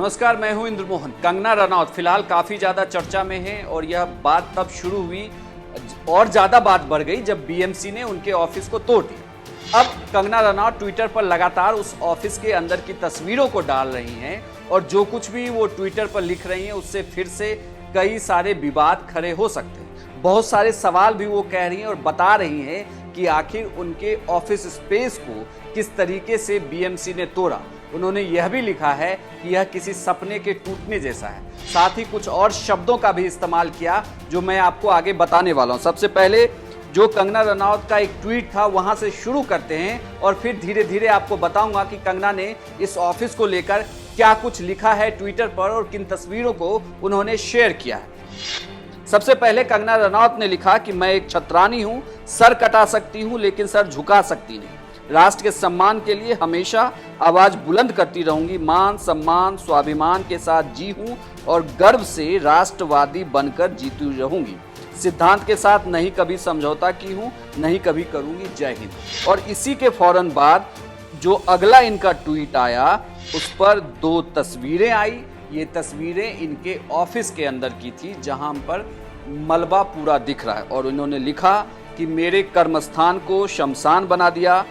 नमस्कार, मैं हूं इंद्र मोहन। कंगना रनौत फिलहाल काफी ज्यादा चर्चा में है और यह बात तब शुरू हुई और ज्यादा बात बढ़ गई जब बीएमसी ने उनके ऑफिस को तोड़ दिया। अब कंगना रनौत ट्विटर पर लगातार उस ऑफिस के अंदर की तस्वीरों को डाल रही हैं और जो कुछ भी वो ट्विटर पर लिख रही हैं उससे फिर से कई सारे विवाद खड़े हो सकते हैं। बहुत सारे सवाल भी वो कह रही हैं और बता रही हैं कि आखिर उनके ऑफिस स्पेस को किस तरीके से बीएमसी ने तोड़ा। उन्होंने यह भी लिखा है कि यह किसी सपने के टूटने जैसा है। साथ ही कुछ और शब्दों का भी इस्तेमाल किया जो मैं आपको आगे बताने वाला हूं। सबसे पहले जो कंगना रनौत का एक ट्वीट था वहां से शुरू करते हैं और फिर धीरे धीरे आपको बताऊंगा कि कंगना ने इस ऑफिस को लेकर क्या कुछ लिखा है ट्विटर पर और किन तस्वीरों को उन्होंने शेयर किया है। सबसे पहले कंगना रनौत ने लिखा कि मैं एक छतरानी हूं, सर कटा सकती हूं लेकिन सर झुका सकती नहीं। राष्ट्र के सम्मान के लिए हमेशा आवाज बुलंद करती रहूंगी। मान सम्मान स्वाभिमान के साथ जी हूं और गर्व से राष्ट्रवादी बनकर जीती रहूंगी। सिद्धांत के साथ नहीं कभी समझौता की हूं, नहीं कभी करूंगी। जय हिंद। और इसी के फौरन बाद जो अगला इनका ट्वीट आया उस पर दो तस्वीरें आई। ये तस्वीरें इनके ऑफिस के अंदर की थी जहां पर मलबा पूरा दिख रहा है और इन्होंने लिखा कि मेरे कर्मस्थान को शमशान बना दिया,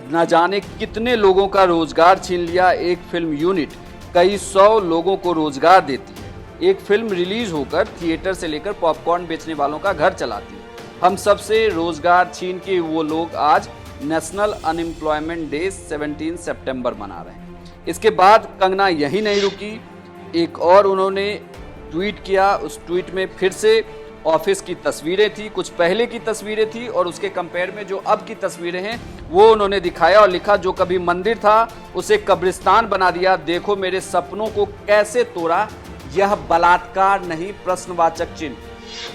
न जाने कितने लोगों का रोजगार छीन लिया। एक फिल्म यूनिट कई 100 लोगों को रोजगार देती है। एक फिल्म रिलीज होकर थिएटर से लेकर पॉपकॉर्न बेचने वालों का घर चलाती है। हम सबसे रोजगार छीन के वो लोग आज नेशनल अनएम्प्लॉयमेंट डे 17 सितंबर मना रहे हैं। इसके बाद कंगना यही नहीं रुकी, एक और उन्होंने ट्वीट किया। उस ट्वीट में फिर से ऑफिस की तस्वीरें थी, कुछ पहले की तस्वीरें थी और उसके कंपेयर में जो अब की तस्वीरें हैं वो उन्होंने दिखाया और लिखा जो कभी मंदिर था उसे कब्रिस्तान बना दिया। देखो मेरे सपनों को कैसे तोड़ा, यह बलात्कार नहीं, प्रश्नवाचक चिन्ह।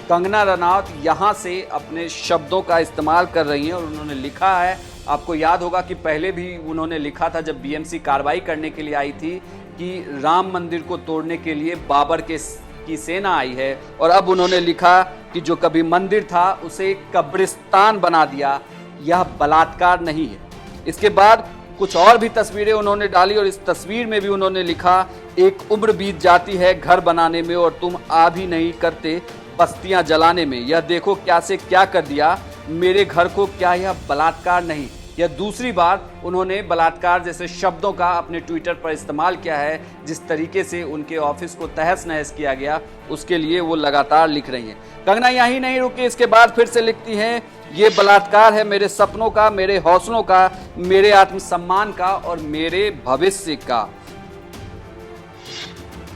कंगना रनौत यहाँ से अपने शब्दों का इस्तेमाल कर रही हैं और उन्होंने लिखा है, आपको याद होगा कि पहले भी उन्होंने लिखा था जब बीएमसी कार्रवाई करने के लिए आई थी कि राम मंदिर को तोड़ने के लिए बाबर की सेना आई है और अब उन्होंने लिखा कि जो कभी मंदिर था उसे कब्रिस्तान बना दिया, यह बलात्कार नहीं है। इसके बाद कुछ और भी तस्वीरें उन्होंने डाली और इस तस्वीर में भी उन्होंने लिखा एक उम्र बीत जाती है घर बनाने में और तुम आ भी नहीं करते बस्तियां जलाने में। यह देखो क्या से क्या कर दिया मेरे घर को, क्या यह बलात्कार नहीं। यह दूसरी बार उन्होंने बलात्कार जैसे शब्दों का अपने ट्विटर पर इस्तेमाल किया है। जिस तरीके से उनके ऑफिस को तहस नहस किया गया उसके लिए वो लगातार लिख रही हैं। कंगना यहीं नहीं रुकी, इसके बाद फिर से लिखती हैं ये बलात्कार है मेरे सपनों का, मेरे हौसलों का, मेरे आत्मसम्मान का और मेरे भविष्य का।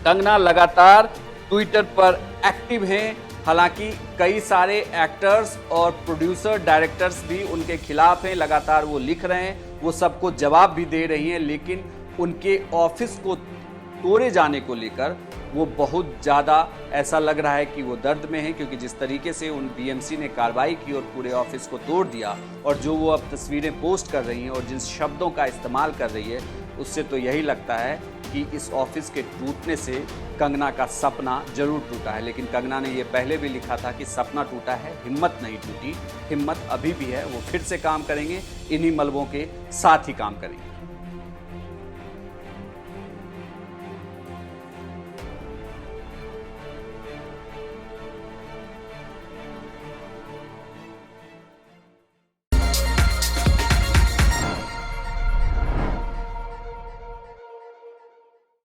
कंगना लगातार ट्विटर पर एक्टिव हैं। हालांकि कई सारे एक्टर्स और प्रोड्यूसर डायरेक्टर्स भी उनके खिलाफ हैं, लगातार वो लिख रहे हैं, वो सबको जवाब भी दे रही हैं, लेकिन उनके ऑफिस को तोड़े जाने को लेकर वो बहुत ज़्यादा ऐसा लग रहा है कि वो दर्द में है, क्योंकि जिस तरीके से उन बीएमसी ने कार्रवाई की और पूरे ऑफिस को तोड़ दिया और जो वो अब तस्वीरें पोस्ट कर रही हैं और जिन शब्दों का इस्तेमाल कर रही है उससे तो यही लगता है कि इस ऑफिस के टूटने से कंगना का सपना जरूर टूटा है। लेकिन कंगना ने ये पहले भी लिखा था कि सपना टूटा है, हिम्मत नहीं टूटी। हिम्मत अभी भी है, वो फिर से काम करेंगे, इन्हीं मलबों के साथ ही काम करेंगे।